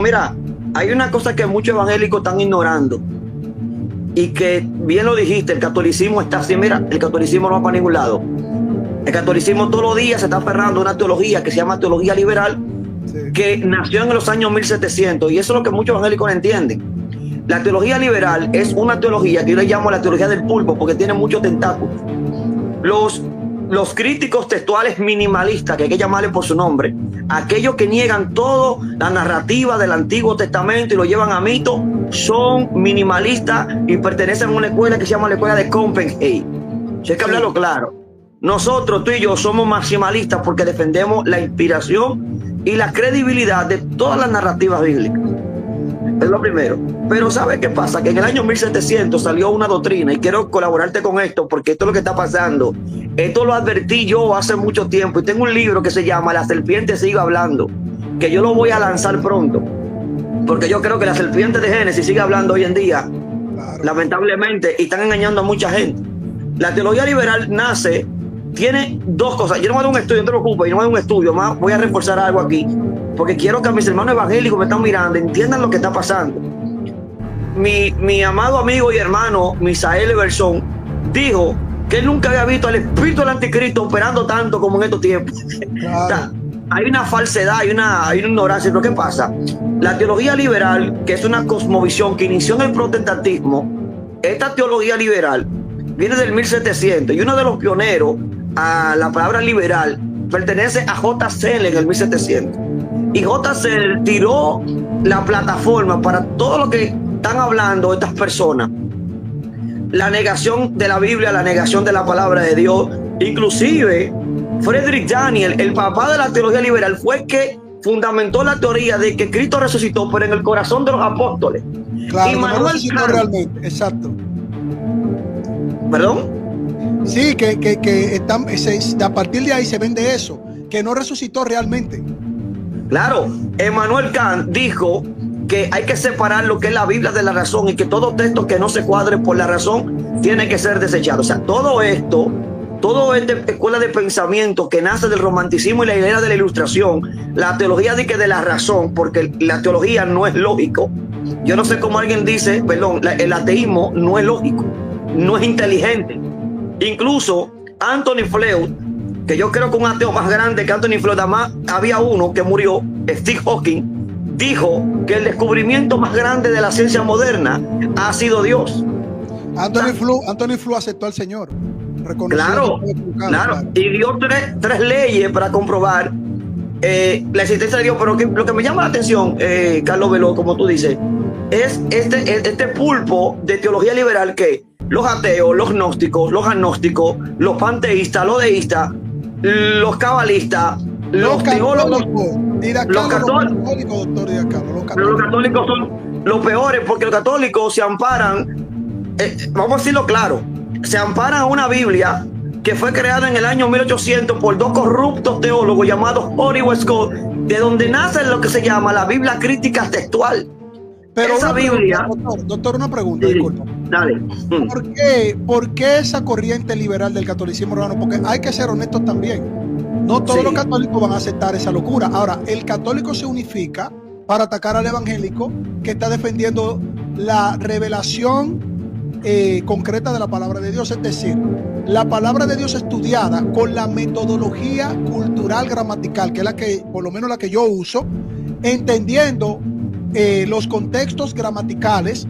Mira, hay una cosa que muchos evangélicos están ignorando y que bien lo dijiste, el catolicismo está así. Mira, el catolicismo no va para ningún lado. El catolicismo todos los días se está aferrando a una teología que se llama teología liberal, sí, que nació en los años 1700, y eso es lo que muchos evangélicos no entienden. La teología liberal es una teología que yo le llamo la teología del pulpo porque tiene muchos tentáculos. Los críticos textuales minimalistas, que hay que llamarle por su nombre, aquellos que niegan toda la narrativa del Antiguo Testamento y lo llevan a mito, son minimalistas y pertenecen a una escuela que se llama la escuela de Copenhague. Hay que hablarlo claro. Nosotros, tú y yo, somos maximalistas porque defendemos la inspiración y la credibilidad de todas las narrativas bíblicas. Es lo primero. Pero ¿sabes qué pasa? Que en el año 1700 salió una doctrina, y quiero colaborarte con esto porque esto es lo que está pasando. Esto lo advertí yo hace mucho tiempo y tengo un libro que se llama La serpiente sigue hablando, que yo lo voy a lanzar pronto, porque yo creo que la serpiente de Génesis sigue hablando hoy en día, claro, lamentablemente, y están engañando a mucha gente. La teología liberal tiene dos cosas. Yo no voy a dar un estudio, no te preocupes, yo no voy a dar un estudio más, voy a reforzar algo aquí, porque quiero que mis hermanos evangélicos me están mirando entiendan lo que está pasando. Mi amado amigo y hermano Misael Everson dijo que él nunca había visto al espíritu del anticristo operando tanto como en estos tiempos. Claro. O sea, hay una falsedad, hay una ignorancia. Pero ¿qué pasa? La teología liberal, que es una cosmovisión que inició en el protestantismo, esta teología liberal viene del 1700 y uno de los pioneros a la palabra liberal pertenece a J. Seller en el 1700. Y J. Seller tiró la plataforma para todo lo que están hablando estas personas. La negación de la Biblia, la negación de la palabra de Dios. Inclusive Friedrich Daniel, el papá de la teología liberal, fue el que fundamentó la teoría de que Cristo resucitó, pero en el corazón de los apóstoles. Claro, y no resucitó realmente, exacto. ¿Perdón? Sí, a partir de ahí se vende eso, que no resucitó realmente. Claro, Emmanuel Kant dijo que hay que separar lo que es la Biblia de la razón y que todo texto que no se cuadre por la razón tiene que ser desechado. O sea, todo esta escuela de pensamiento que nace del romanticismo y la idea de la ilustración, la teología de la razón, porque la teología no es lógico. Yo no sé cómo alguien dice, perdón, el ateísmo no es lógico, no es inteligente. Incluso Anthony Flew, que yo creo que un ateo más grande que Anthony Flew, además había uno que murió, Steve Hawking, dijo que el descubrimiento más grande de la ciencia moderna ha sido Dios. Anthony Flew aceptó al Señor. Claro, y dio tres leyes para comprobar la existencia de Dios. Pero lo que me llama la atención, Carlos Veloz, como tú dices, es este pulpo de teología liberal que los ateos, los gnósticos, los agnósticos, los panteístas, los deístas, los cabalistas, los teólogos, los católicos, los católicos son los peores, porque los católicos se amparan, vamos a decirlo claro, se amparan a una Biblia que fue creada en el año 1800 por dos corruptos teólogos llamados Horry Westcott, de donde nace lo que se llama la Biblia crítica textual. Pero esa Biblia... Doctor, una pregunta, sí, disculpa. Dale. ¿Por qué esa corriente liberal del catolicismo romano? Porque hay que ser honestos también. No todos los católicos van a aceptar esa locura. Ahora, el católico se unifica para atacar al evangélico que está defendiendo la revelación concreta de la palabra de Dios, es decir, la palabra de Dios estudiada con la metodología cultural gramatical, que es la que, por lo menos la que yo uso, entendiendo los contextos gramaticales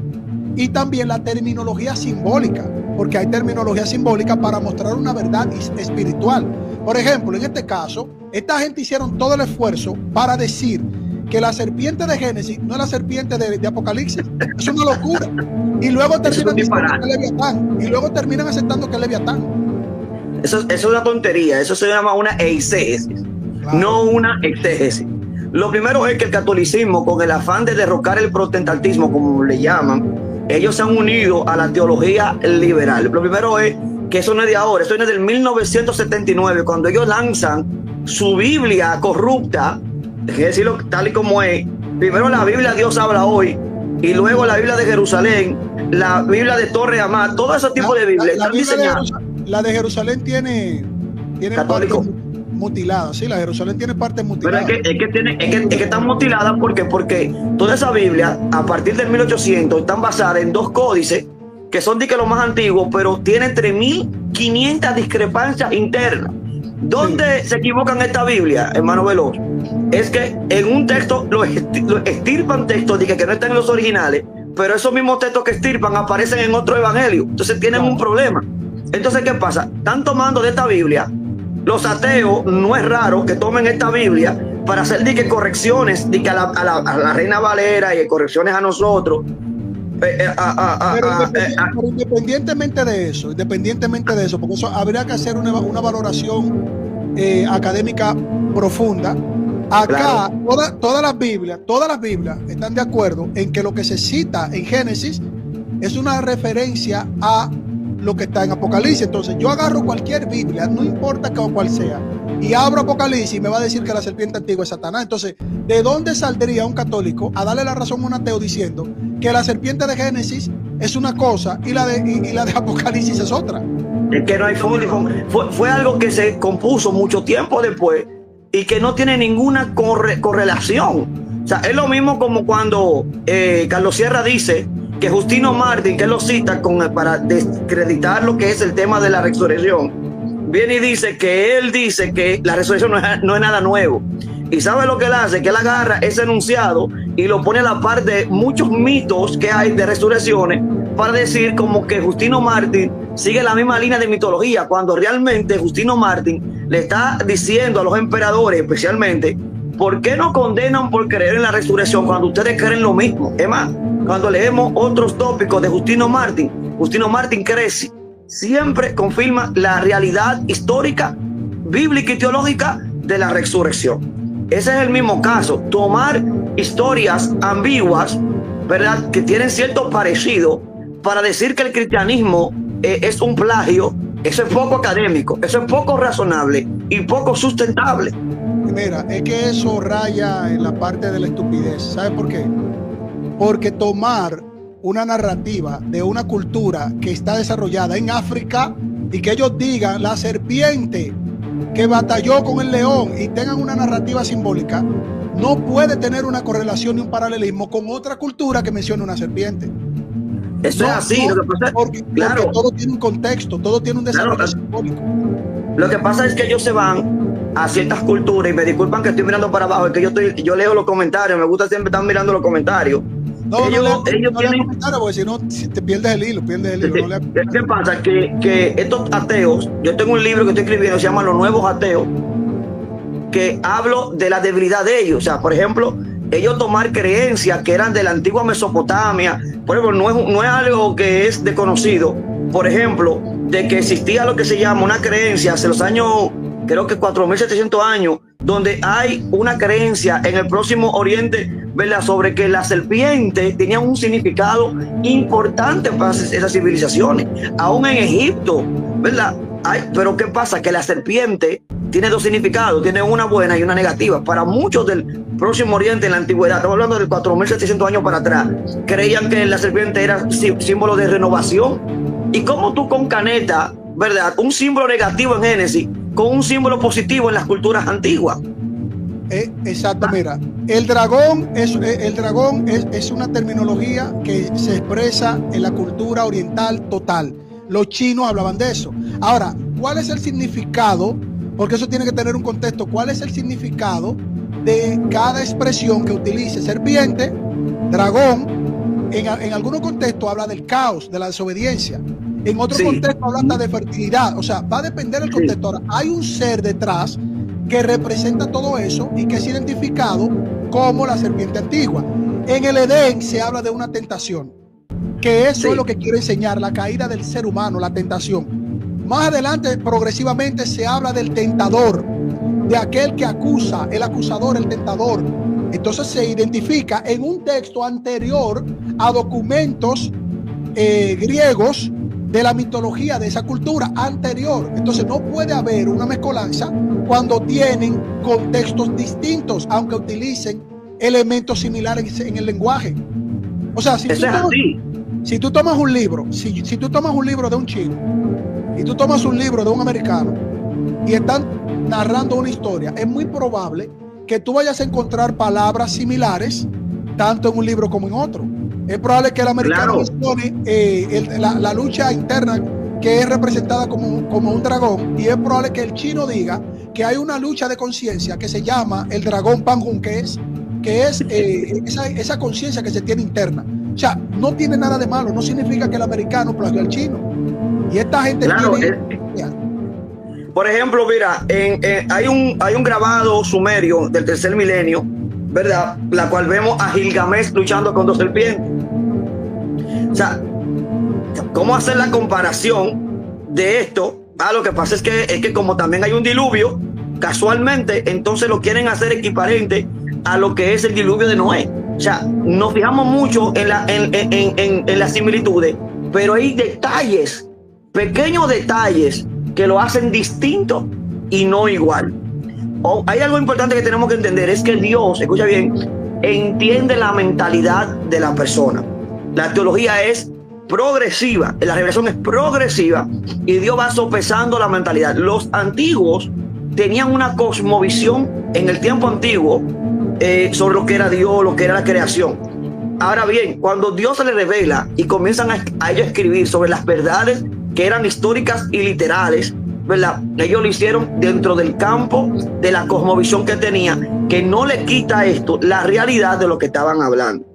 y también la terminología simbólica, porque hay terminología simbólica para mostrar una verdad espiritual. Por ejemplo, en este caso, esta gente hicieron todo el esfuerzo para decir que la serpiente de Génesis no es la serpiente de Apocalipsis. Es una locura. Y luego terminan diciendo que es Leviatán. Y luego terminan aceptando que es Leviatán. Eso es una tontería. Eso se llama una eisegesis, claro, no una exégesis. Lo primero es que el catolicismo, con el afán de derrocar el protestantismo, como le llaman, ellos se han unido a la teología liberal. Lo primero es que eso no es de ahora, eso viene del 1979, cuando ellos lanzan su Biblia corrupta, hay que decirlo tal y como es. Primero la Biblia Dios habla hoy, y luego la Biblia de Jerusalén, la Biblia de Torre Amad, todo ese tipo de Biblia. La de Jerusalén tiene católico. mutilada. Sí, la Jerusalén tiene partes mutiladas. Pero es que están mutiladas porque toda esa Biblia, a partir del 1800, están basadas en 2 códices que son de que los más antiguos, pero tienen 3.500 discrepancias internas. ¿Dónde se equivocan esta Biblia, hermano Veloz? Es que en un texto lo extirpan textos de que no están en los originales, pero esos mismos textos que extirpan aparecen en otro evangelio. Entonces tienen un problema. Entonces, ¿qué pasa? Están tomando de esta Biblia. Los ateos, no es raro que tomen esta Biblia para hacer correcciones a la Reina Valera y correcciones a nosotros. Pero independientemente de eso, porque eso habría que hacer una valoración académica profunda. Acá, claro, todas las Biblias están de acuerdo en que lo que se cita en Génesis es una referencia a lo que está en Apocalipsis. Entonces yo agarro cualquier Biblia, no importa cuál sea, y abro Apocalipsis y me va a decir que la serpiente antigua es Satanás. Entonces, ¿de dónde saldría un católico a darle la razón a un ateo diciendo que la serpiente de Génesis es una cosa y la de Apocalipsis es otra? Es que no hay fue algo que se compuso mucho tiempo después y que no tiene ninguna correlación. O sea, es lo mismo como cuando Carlos Sierra dice que Justino Martín, que él lo cita para descreditar lo que es el tema de la resurrección, viene y dice que la resurrección no es nada nuevo. ¿Y sabe lo que él hace? Que él agarra ese enunciado y lo pone a la par de muchos mitos que hay de resurrecciones para decir como que Justino Martín sigue la misma línea de mitología, cuando realmente Justino Martín le está diciendo a los emperadores especialmente, ¿por qué no condenan por creer en la resurrección cuando ustedes creen lo mismo? Es más, cuando leemos otros tópicos de Justino Martín crece, siempre confirma la realidad histórica, bíblica y teológica de la resurrección. Ese es el mismo caso, tomar historias ambiguas, ¿verdad?, que tienen cierto parecido para decir que el cristianismo es un plagio. Eso es poco académico, eso es poco razonable y poco sustentable. Mira, es que eso raya en la parte de la estupidez. ¿Sabe por qué? Porque tomar una narrativa de una cultura que está desarrollada en África y que ellos digan la serpiente que batalló con el león y tengan una narrativa simbólica, no puede tener una correlación ni un paralelismo con otra cultura que mencione una serpiente. Eso es así. Lo que pasa, porque todo tiene un contexto, todo tiene un desarrollo simbólico. Lo que pasa es que ellos se van a ciertas culturas, y me disculpan que estoy mirando para abajo, es que yo leo los comentarios, me gusta siempre estar mirando los comentarios. No tienen comentarios, porque si no te pierdes el hilo. ¿Qué pasa? Que estos ateos, yo tengo un libro que estoy escribiendo, se llama Los Nuevos Ateos, que hablo de la debilidad de ellos. O sea, por ejemplo, ellos tomar creencias que eran de la antigua Mesopotamia, por ejemplo, no es algo que es desconocido, por ejemplo, de que existía lo que se llama una creencia hace los años, creo que 4.700 años, donde hay una creencia en el Próximo Oriente, ¿verdad?, sobre que la serpiente tenía un significado importante para esas civilizaciones. Aún en Egipto, ¿verdad? Pero ¿qué pasa? Que la serpiente tiene 2 significados, tiene una buena y una negativa. Para muchos del Próximo Oriente en la antigüedad, estamos hablando de 4.700 años para atrás, creían que la serpiente era símbolo de renovación. Y como tú con caneta, ¿verdad?, un símbolo negativo en Génesis con un símbolo positivo en las culturas antiguas. Exacto, mira, el dragón es una terminología que se expresa en la cultura oriental total. Los chinos hablaban de eso. Ahora, ¿cuál es el significado? Porque eso tiene que tener un contexto. ¿Cuál es el significado de cada expresión que utilice? Serpiente, dragón, en algunos contextos habla del caos, de la desobediencia. En otro contexto habla de fertilidad. O sea, va a depender del contexto. Ahora, hay un ser detrás que representa todo eso y que es identificado como la serpiente antigua. En el Edén se habla de una tentación, que eso es lo que quiere enseñar, la caída del ser humano, la tentación. Más adelante, progresivamente, se habla del tentador, de aquel que acusa, el acusador, el tentador. Entonces se identifica en un texto anterior a documentos griegos de la mitología de esa cultura anterior. Entonces no puede haber una mezcolanza cuando tienen contextos distintos, aunque utilicen elementos similares en el lenguaje. O sea, si tú tomas un libro, si tú tomas un libro de un chino y tú tomas un libro de un americano, y están narrando una historia, es muy probable que tú vayas a encontrar palabras similares tanto en un libro como en otro. Es probable que el americano mencione la lucha interna que es representada como un dragón, y es probable que el chino diga que hay una lucha de conciencia que se llama el dragón Pangun, que es esa conciencia que se tiene interna. O sea, no tiene nada de malo, no significa que el americano plagió al chino. Y esta gente por ejemplo, mira, hay un grabado sumerio del tercer milenio, ¿verdad? La cual vemos a Gilgamesh luchando con dos serpientes. O sea, ¿cómo hacer la comparación de esto? Lo que pasa es que como también hay un diluvio, casualmente, entonces lo quieren hacer equivalente a lo que es el diluvio de Noé. O sea, nos fijamos mucho en las similitudes, pero hay detalles, pequeños detalles, que lo hacen distinto y no igual. Hay algo importante que tenemos que entender, es que Dios, escucha bien, entiende la mentalidad de la persona. La teología es progresiva, la revelación es progresiva, y Dios va sopesando la mentalidad. Los antiguos tenían una cosmovisión en el tiempo antiguo sobre lo que era Dios, lo que era la creación. Ahora bien, cuando Dios se les revela y comienzan a ellos a escribir sobre las verdades que eran históricas y literales, ¿verdad? Ellos lo hicieron dentro del campo de la cosmovisión que tenían, que no le quita esto la realidad de lo que estaban hablando.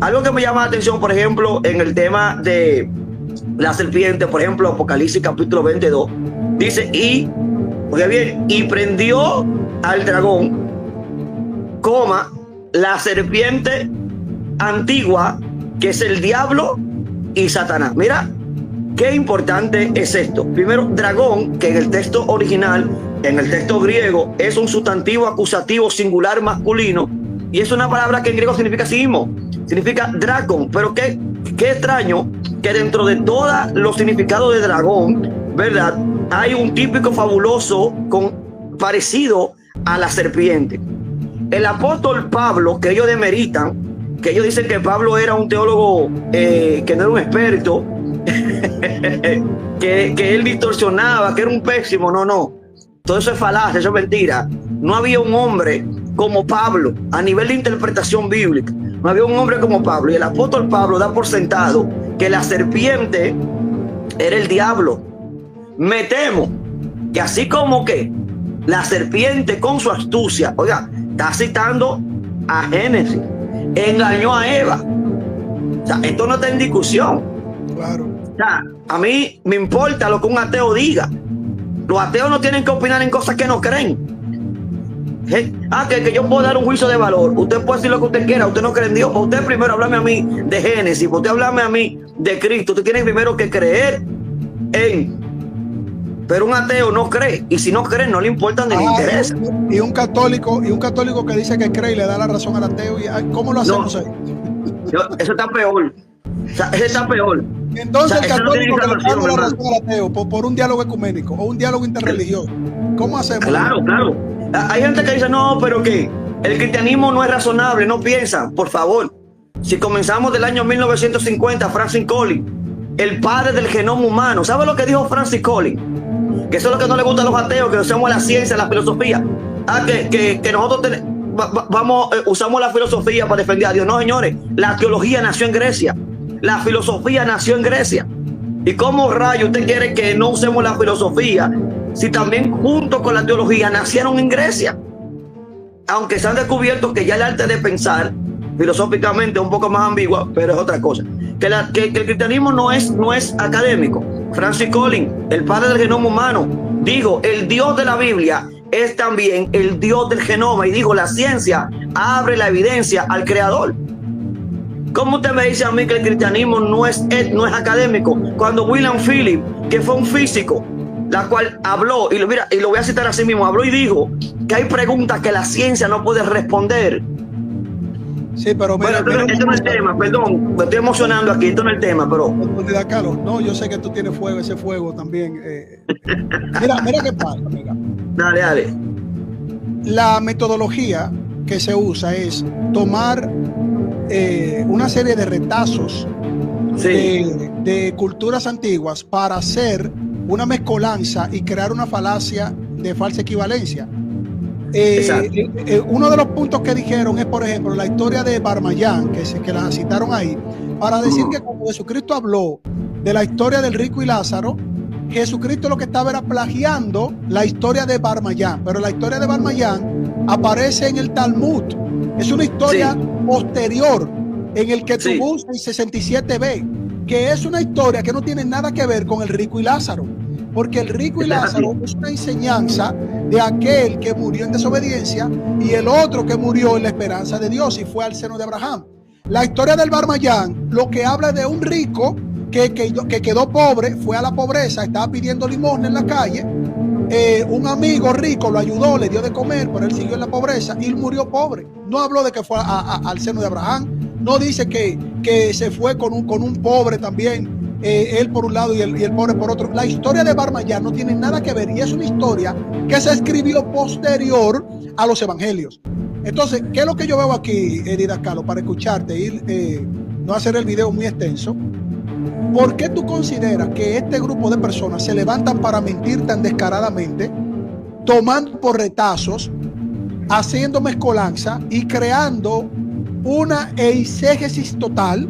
Algo que me llama la atención, por ejemplo, en el tema de la serpiente, por ejemplo, Apocalipsis capítulo 22, dice, y prendió al dragón, la serpiente antigua, que es el diablo y Satanás. Mira, qué importante es esto. Primero, dragón, que en el texto original, en el texto griego, es un sustantivo acusativo singular masculino, y es una palabra que en griego significa simo, significa dragón. Pero qué extraño que dentro de todos los significados de dragón, ¿verdad?, hay un típico fabuloso parecido a la serpiente. El apóstol Pablo, que ellos demeritan, que ellos dicen que Pablo era un teólogo que no era un experto, que él distorsionaba, que era un pésimo. No, todo eso es falacia, eso es mentira. No había un hombre como Pablo a nivel de interpretación bíblica, no había un hombre como Pablo, y el apóstol Pablo da por sentado que la serpiente era el diablo. Me temo que así como que la serpiente con su astucia, oiga, está citando a Génesis, engañó a Eva. O sea, esto no está en discusión. Claro. O sea, a mí me importa lo que un ateo diga. Los ateos no tienen que opinar en cosas que no creen. Que yo puedo dar un juicio de valor. Usted puede decir lo que usted quiera. Usted no cree en Dios. Usted primero háblame a mí de Génesis. Usted háblame a mí de Cristo. Usted tiene primero que creer en. Pero un ateo no cree. Y si no cree, no le importa ni le interesa. Y un católico que dice que cree y le da la razón al ateo. ¿Cómo lo hacemos ahí? Eso está peor. O sea, eso está peor. Entonces, o sea, el católico que le da la razón al ateo por un diálogo ecuménico o un diálogo interreligioso. ¿Cómo hacemos? Claro. Hay gente que dice, no, pero que el cristianismo no es razonable, no piensa. Por favor, si comenzamos del año 1950, Francis Collins, el padre del genoma humano. ¿Sabe lo que dijo Francis Collins? Que eso es lo que no le gusta a los ateos, que usamos la ciencia, la filosofía. Que nosotros usamos la filosofía para defender a Dios. No, señores, la teología nació en Grecia. La filosofía nació en Grecia. ¿Y cómo rayo usted quiere que no usemos la filosofía si también junto con la teología nacieron en Grecia? Aunque se han descubierto que ya el arte de pensar filosóficamente es un poco más ambigua, pero es otra cosa. Que el cristianismo no es académico. Francis Collins, el padre del genoma humano, dijo, el Dios de la Biblia es también el Dios del genoma, y dijo, la ciencia abre la evidencia al creador. ¿Cómo usted me dice a mí que el cristianismo no es académico? Cuando William Phillips, que fue un físico, la cual habló, y lo voy a citar así mismo, habló y dijo que hay preguntas que la ciencia no puede responder. Sí, pero mira, esto no es el tema, perdón, me estoy emocionando aquí, esto no es el tema, pero... No, yo sé que tú tienes fuego, ese fuego también. Mira qué pasa, amiga. Dale. La metodología que se usa es tomar una serie de retazos de culturas antiguas para hacer una mezcolanza y crear una falacia de falsa equivalencia. Uno de los puntos que dijeron es, por ejemplo, la historia de Barmayán, que la citaron ahí, para decir que cuando Jesucristo habló de la historia del rico y Lázaro, Jesucristo lo que estaba era plagiando la historia de Barmayán, pero la historia de Barmayán aparece en el Talmud. Es una historia posterior en el que tú buscas en 67b, que es una historia que no tiene nada que ver con el rico y Lázaro, porque el rico y Lázaro es una enseñanza de aquel que murió en desobediencia y el otro que murió en la esperanza de Dios y fue al seno de Abraham. La historia del Barmayán lo que habla de un rico que quedó pobre, fue a la pobreza, estaba pidiendo limosna en la calle, un amigo rico lo ayudó, le dio de comer, pero él siguió en la pobreza y murió pobre. No habló de que fue al seno de Abraham, no dice que se fue con un pobre también, él por un lado y el pobre por otro. La historia de Barmayán no tiene nada que ver y es una historia que se escribió posterior a los evangelios. Entonces, ¿qué es lo que yo veo aquí, Didascalo, para escucharte, no hacer el video muy extenso? ¿Por qué tú consideras que este grupo de personas se levantan para mentir tan descaradamente, tomando por retazos, haciendo mezcolanza y creando una eisegesis total,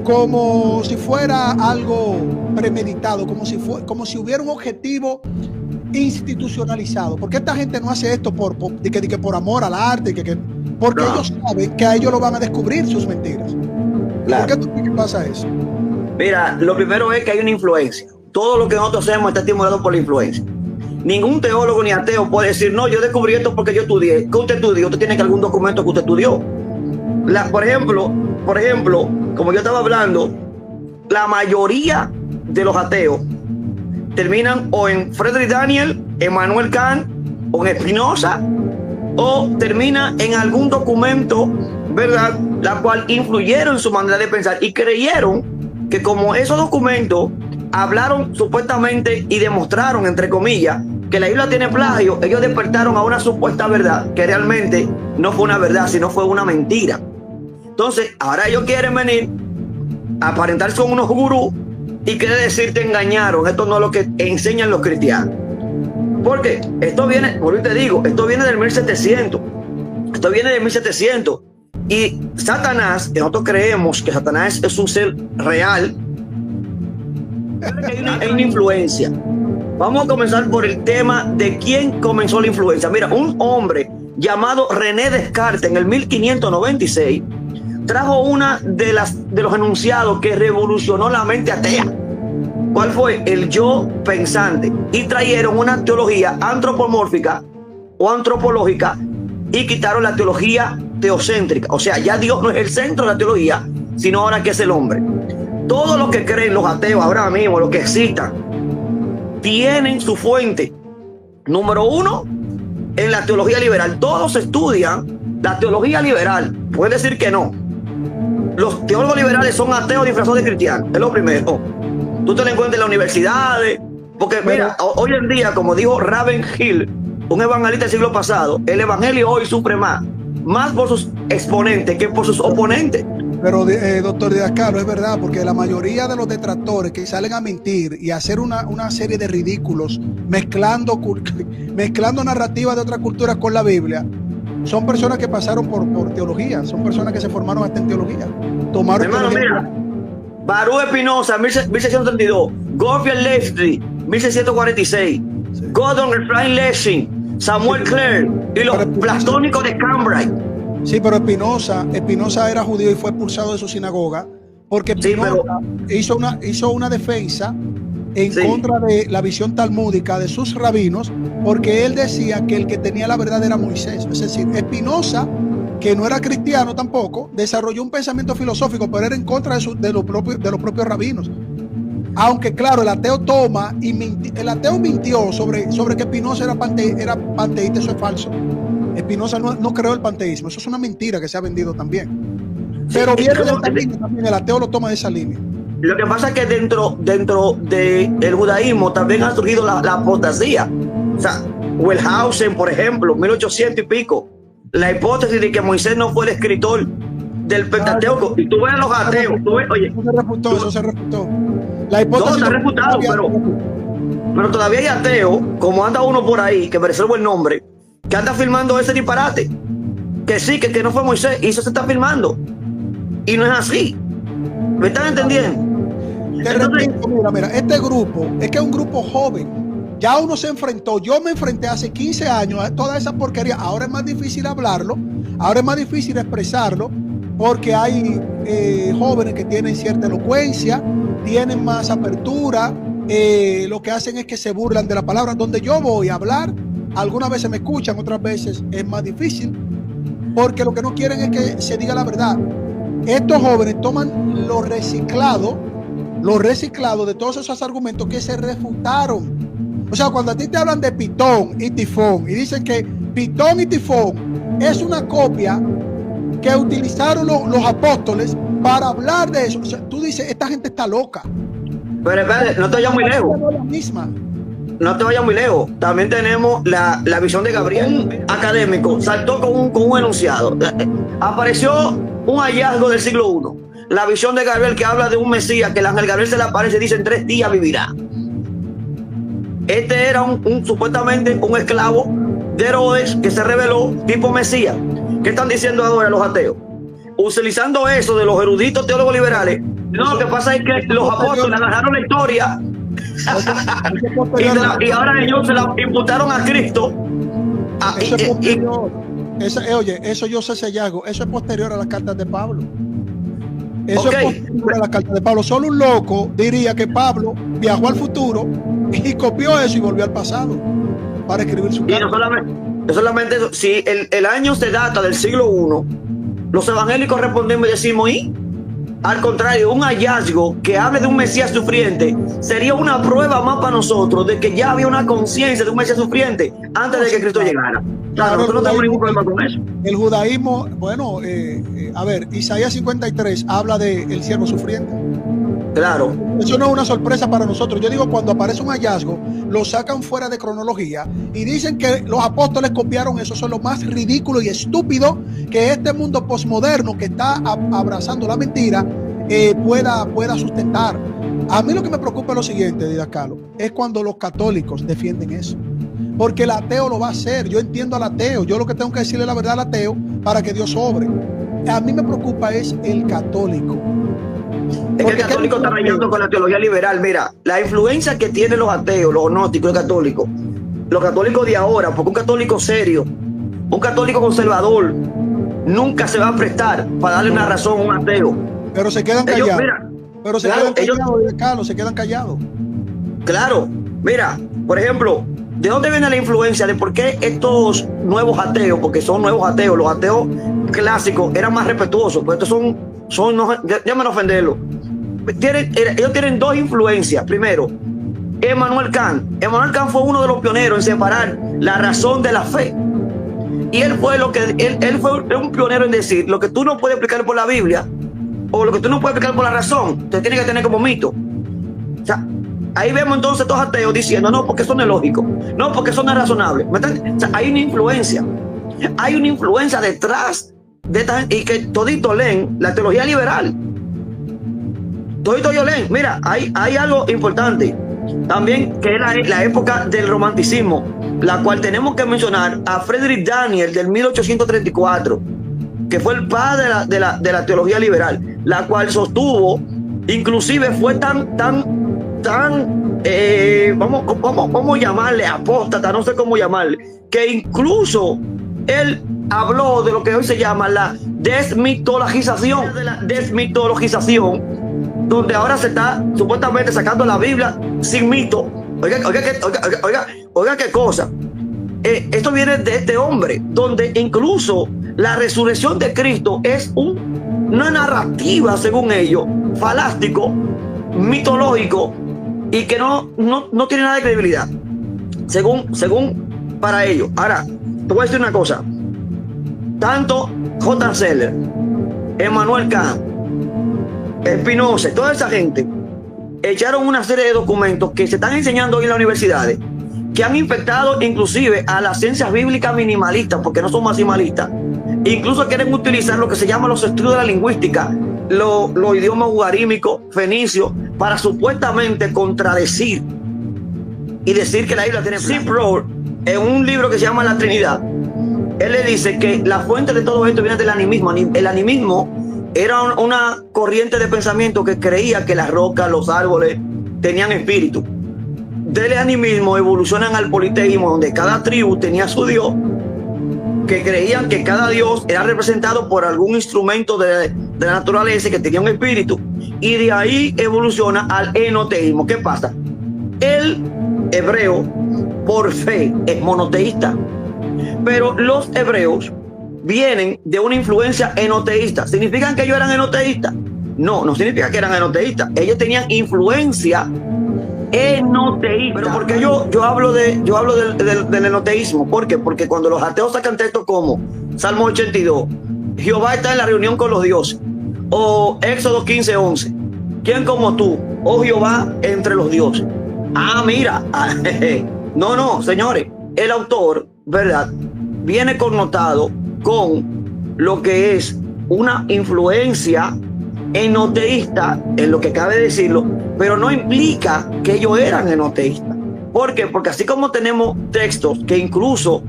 como si fuera algo premeditado, como si hubiera un objetivo institucionalizado? ¿Por qué esta gente no hace esto por amor al arte? Porque ellos saben que a ellos lo van a descubrir sus mentiras. Claro. ¿Por qué tú crees que pasa eso? Mira, lo primero es que hay una influencia. Todo lo que nosotros hacemos está estimulado por la influencia. Ningún teólogo ni ateo puede decir, no, yo descubrí esto porque yo estudié. ¿Qué usted estudió? Usted tiene que algún documento que usted estudió. Por ejemplo, como yo estaba hablando, la mayoría de los ateos terminan o en Friedrich Daniel, Emmanuel Kant o en Spinoza, o termina en algún documento, ¿verdad?, la cual influyeron en su manera de pensar y creyeron que como esos documentos hablaron supuestamente y demostraron, entre comillas, que la Biblia tiene plagio, ellos despertaron a una supuesta verdad que realmente no fue una verdad, sino fue una mentira. Entonces, ahora ellos quieren venir a aparentarse con unos gurús y quiere decir te engañaron. Esto no es lo que enseñan los cristianos. Porque esto viene, por te digo, esto viene del 1700. Esto viene del 1700. Y Satanás, que nosotros creemos que Satanás es un ser real, hay una influencia. Vamos a comenzar por el tema de quién comenzó la influencia. Mira, un hombre llamado René Descartes en el 1596 trajo una de los enunciados que revolucionó la mente atea. ¿Cuál fue? El yo pensante. Y trajeron una teología antropomórfica o antropológica y quitaron la teología teocéntrica. O sea, ya Dios no es el centro de la teología, sino ahora que es el hombre. Todos los que creen, los ateos ahora mismo, los que existan, tienen su fuente, número uno, en la teología liberal. Todos estudian la teología liberal. Pueden decir que no. Los teólogos liberales son ateos disfrazados de cristianos. Es lo primero. Tú te lo encuentras en las universidades. Porque mira, hoy en día, como dijo Raven Hill, un evangelista del siglo pasado, el evangelio hoy sufre más por sus exponentes que por sus oponentes. Pero, doctor Didascalo, es verdad, porque la mayoría de los detractores que salen a mentir y a hacer una serie de ridículos mezclando narrativas de otras culturas con la Biblia, son personas que pasaron por teología, son personas que se formaron hasta en teología. Tomaron hermano, mira, Baruch Spinoza, 1632, Gottfried Leibniz, 1646, sí. Gordon Ephraim Lessing, Samuel Clare y los platónicos de Cambridge. Sí, pero Spinoza era judío y fue expulsado de su sinagoga porque Spinoza hizo una defensa en contra de la visión talmúdica de sus rabinos, porque él decía que el que tenía la verdad era Moisés. Es decir, Spinoza, que no era cristiano tampoco, desarrolló un pensamiento filosófico, pero era en contra de los propios rabinos. Aunque claro, el ateo toma y el ateo mintió sobre que Spinoza era panteísta. Eso es falso. Spinoza no creó el panteísmo. Eso es una mentira que se ha vendido también. Pero viene de esta línea también, el ateo lo toma de esa línea. Lo que pasa es que dentro del judaísmo también ha surgido la apostasía. O sea, Wellhausen, por ejemplo, 1800 y pico, la hipótesis de que Moisés no fue el escritor del Pentateuco. Y tú ves a los ateos, tú ves, oye. Eso se refutó. La hipótesis no, está refutado, pero Pero todavía hay ateos, como anda uno por ahí, que me reservo el nombre, que anda filmando ese disparate. Que sí, que no fue Moisés, y eso se está filmando. Y no es así. ¿Me están entendiendo? Mira, este grupo es que es un grupo joven. Ya uno se enfrentó, yo me enfrenté hace 15 años a toda esa porquería. Ahora es más difícil hablarlo, ahora es más difícil expresarlo, porque hay jóvenes que tienen cierta elocuencia, tienen más apertura, lo que hacen es que se burlan de la palabra. Donde yo voy a hablar, algunas veces me escuchan, otras veces es más difícil, porque lo que no quieren es que se diga la verdad. Estos jóvenes toman lo reciclado de todos esos argumentos que se refutaron. O sea, cuando a ti te hablan de Pitón y Tifón y dicen que Pitón y Tifón es una copia que utilizaron los apóstoles para hablar de eso, o sea, tú dices, esta gente está loca. Pero espérate, no te vayas muy lejos. No te vayas muy lejos. También tenemos la visión de Gabriel, un académico, saltó con un enunciado. Apareció un hallazgo del siglo I. La visión de Gabriel, que habla de un Mesías, que el ángel Gabriel se le aparece y dice: en 3 días vivirá. Este era supuestamente un esclavo de Herodes que se reveló tipo Mesías. ¿Qué están diciendo ahora los ateos? Utilizando eso de los eruditos teólogos liberales. No, lo que pasa es que los apóstoles agarraron la historia y ahora ellos se la imputaron a Cristo. Oye, eso yo sé ese hallazgo. Eso es posterior a las cartas de Pablo. Eso es posterior a las cartas de Pablo. Solo un loco diría que Pablo viajó al futuro y copió eso y volvió al pasado para escribir su carta. No solamente eso. Si el año se data del siglo I, los evangélicos respondemos y decimos: ¿y? Al contrario, un hallazgo que hable de un Mesías sufriente sería una prueba más para nosotros de que ya había una conciencia de un Mesías sufriente antes de que Cristo llegara. Claro, nosotros no tenemos ningún problema con eso. El judaísmo, bueno, a ver, Isaías 53 habla del siervo sufriente. Claro. Eso no es una sorpresa para nosotros. Yo digo, cuando aparece un hallazgo, lo sacan fuera de cronología y dicen que los apóstoles copiaron eso. Eso es lo más ridículo y estúpido que este mundo posmoderno que está abrazando la mentira pueda sustentar. A mí lo que me preocupa es lo siguiente, Didascalo, es cuando los católicos defienden eso. Porque el ateo lo va a hacer. Yo entiendo al ateo. Yo lo que tengo que decirle la verdad al ateo para que Dios sobre. A mí me preocupa es el católico. Es que el católico está rayando con la teología liberal. Mira, la influencia que tienen los ateos, los gnósticos, los católicos de ahora, porque un católico serio, un católico conservador, nunca se va a prestar para darle una razón a un ateo. Pero se quedan callados. Pero se quedan callados, Carlos, se quedan callados. Claro, mira, por ejemplo, ¿de dónde viene la influencia de por qué estos nuevos ateos? Porque son nuevos ateos. Los ateos clásicos eran más respetuosos, pero estos son no, déjame no ofenderlo. Ellos tienen 2 influencias. Primero, Emmanuel Kant. Emmanuel Kant fue uno de los pioneros en separar la razón de la fe. Y él fue un pionero en decir: lo que tú no puedes explicar por la Biblia o lo que tú no puedes explicar por la razón, te tiene que tener como mito. O sea, ahí vemos entonces estos ateos diciendo: no, porque eso no es lógico, no, porque eso no es razonable. O sea, hay una influencia detrás de esta gente, y que todito leen la teología liberal. Todito ellos leen. Mira, hay algo importante también, que es la época del romanticismo, la cual tenemos que mencionar a Friedrich Daniel del 1834, que fue el padre de la teología liberal, la cual sostuvo, inclusive fue tan vamos a llamarle apóstata, no sé cómo llamarle, que incluso él habló de lo que hoy se llama la desmitologización, donde ahora se está supuestamente sacando la Biblia sin mito. Oiga qué cosa. Esto viene de este hombre, donde incluso la resurrección de Cristo es una narrativa, según ellos, falástico, mitológico, y que no tiene nada de credibilidad, según para ellos. Ahora, te voy a decir una cosa. Tanto J. Seller, Emmanuel Kant, Spinoza, toda esa gente echaron una serie de documentos que se están enseñando hoy en las universidades, que han infectado inclusive a las ciencias bíblicas minimalistas, porque no son maximalistas. Incluso quieren utilizar lo que se llama los estudios de la lingüística, los idiomas ugarímicos, fenicios, para supuestamente contradecir y decir que la Biblia tiene plata. Sproul, en un libro que se llama La Trinidad, él le dice que la fuente de todo esto viene del animismo. El animismo era una corriente de pensamiento que creía que las rocas, los árboles tenían espíritu. Del animismo evolucionan al politeísmo, donde cada tribu tenía su dios, que creían que cada dios era representado por algún instrumento de la naturaleza que tenía un espíritu, y de ahí evoluciona al enoteísmo. ¿Qué pasa? El hebreo por fe es monoteísta, pero los hebreos vienen de una influencia enoteísta. ¿Significan que ellos eran enoteístas? No, no significa que eran enoteístas. Ellos tenían influencia enoteísta. Pero porque yo hablo del enoteísmo. ¿Por qué? Porque cuando los ateos sacan textos como Salmo 82, Jehová está en la reunión con los dioses, o Éxodo 15:11, ¿quién como tú, oh Jehová, entre los dioses? Ah, mira, no, señores, el autor, ¿verdad?, viene connotado con lo que es una influencia enoteísta, en lo que cabe decirlo, pero no implica que ellos eran enoteístas. ¿Por qué? Porque así como tenemos textos que incluso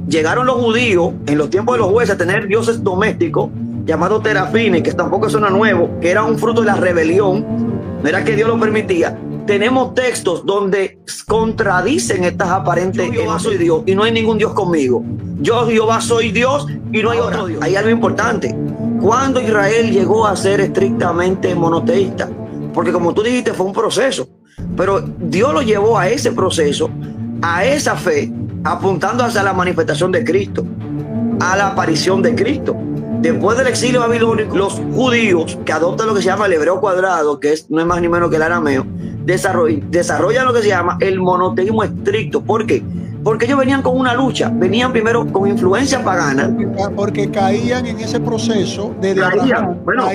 llegaron los judíos en los tiempos de los jueces a tener dioses domésticos llamados terafines, que tampoco suena nuevo, que era un fruto de la rebelión, no era que Dios lo permitía. Tenemos textos donde contradicen estas aparentes: yo Jehová soy Dios y no hay ningún Dios conmigo. Yo Jehová soy Dios y no hay otro Dios. Hay algo importante. ¿Cuándo Israel llegó a ser estrictamente monoteísta? Porque como tú dijiste, fue un proceso. Pero Dios lo llevó a ese proceso, a esa fe, apuntando hacia la manifestación de Cristo, a la aparición de Cristo. Después del exilio babilónico, los judíos, que adoptan lo que se llama el hebreo cuadrado, que no es más ni menos que el arameo, desarrollan lo que se llama el monoteísmo estricto. ¿Por qué? Porque ellos venían con una lucha, venían primero con influencia pagana. Porque caían en ese proceso de Abraham. Bueno,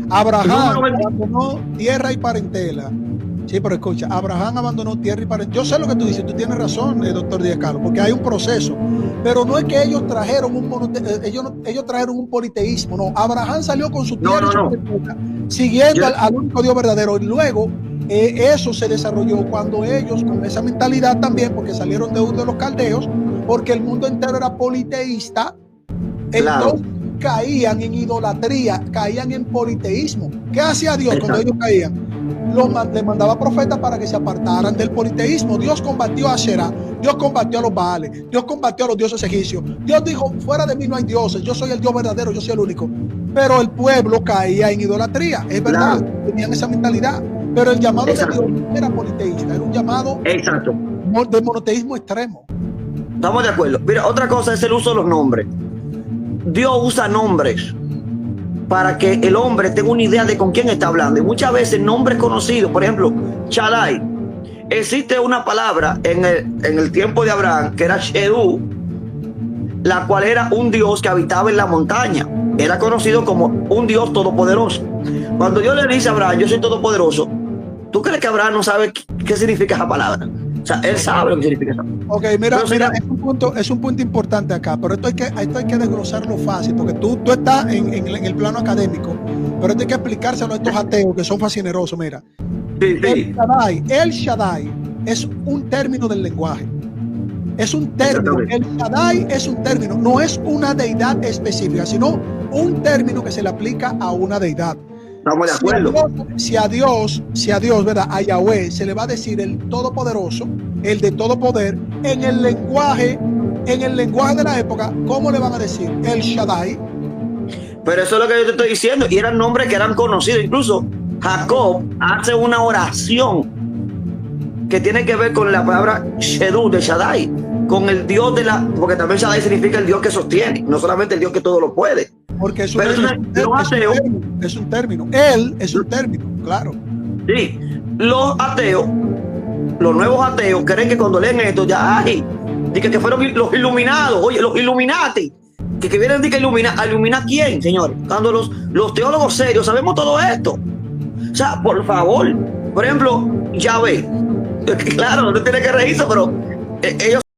Abraham abandonó tierra y parentela. Sí, pero escucha, Abraham abandonó tierra y parentela. Yo sé lo que tú dices, tú tienes razón, doctor Díaz Carlos, porque hay un proceso. Pero no es que ellos trajeron ellos trajeron un politeísmo, no. Abraham salió con su tierra y su parentela, siguiendo al único Dios verdadero. Y luego eso se desarrolló cuando ellos, con esa mentalidad también, porque salieron de los caldeos, porque el mundo entero era politeísta, entonces caían en idolatría, caían en politeísmo. ¿Qué hacía Dios cuando ellos caían? Les mandaba profetas para que se apartaran del politeísmo. Dios combatió a Asherah, Dios combatió a los Baales, Dios combatió a los dioses egipcios. Dios dijo: fuera de mí no hay dioses, yo soy el Dios verdadero, yo soy el único. Pero el pueblo caía en idolatría, es verdad, tenían esa mentalidad. Pero el llamado de Dios no era politeísta, era un llamado de monoteísmo extremo. Estamos de acuerdo. Mira, otra cosa es el uso de los nombres. Dios usa nombres para que el hombre tenga una idea de con quién está hablando. Y muchas veces nombres conocidos, por ejemplo, Shaddai. Existe una palabra en el tiempo de Abraham que era Shedú, la cual era un Dios que habitaba en la montaña. Era conocido como un Dios todopoderoso. Cuando Dios le dice a Abraham: yo soy todopoderoso, ¿tú crees que Abraham no sabe qué significa esa palabra? O sea, él sabe lo que significa eso. Ok, mira, es un punto importante acá, pero esto hay que desglosarlo fácil, porque tú estás en el plano académico, pero esto hay que explicárselo a estos ateos que son fascinerosos. Mira, el Shaddai es un término del lenguaje. Es un término. El Shaddai es un término, no es una deidad específica, sino un término que se le aplica a una deidad. Estamos de acuerdo. Si a Dios, ¿verdad?, a Yahweh se le va a decir el todopoderoso, el de todo poder, en el lenguaje de la época, ¿cómo le van a decir? El Shaddai. Pero eso es lo que yo te estoy diciendo, y eran nombres que eran conocidos. Incluso Jacob hace una oración que tiene que ver con la palabra Shedú, de Shaddai, con el Dios porque también Shaddai significa el Dios que sostiene, no solamente el Dios que todo lo puede. Porque es un término. Él es un término, claro. Sí, los ateos, los nuevos ateos, creen que cuando leen esto ya, que fueron los iluminados, oye, los Illuminati, que vienen a iluminar quién, señor. Cuando los teólogos serios sabemos todo esto. O sea, por favor, por ejemplo, Yahvé, claro, no tiene que reírse, pero ellos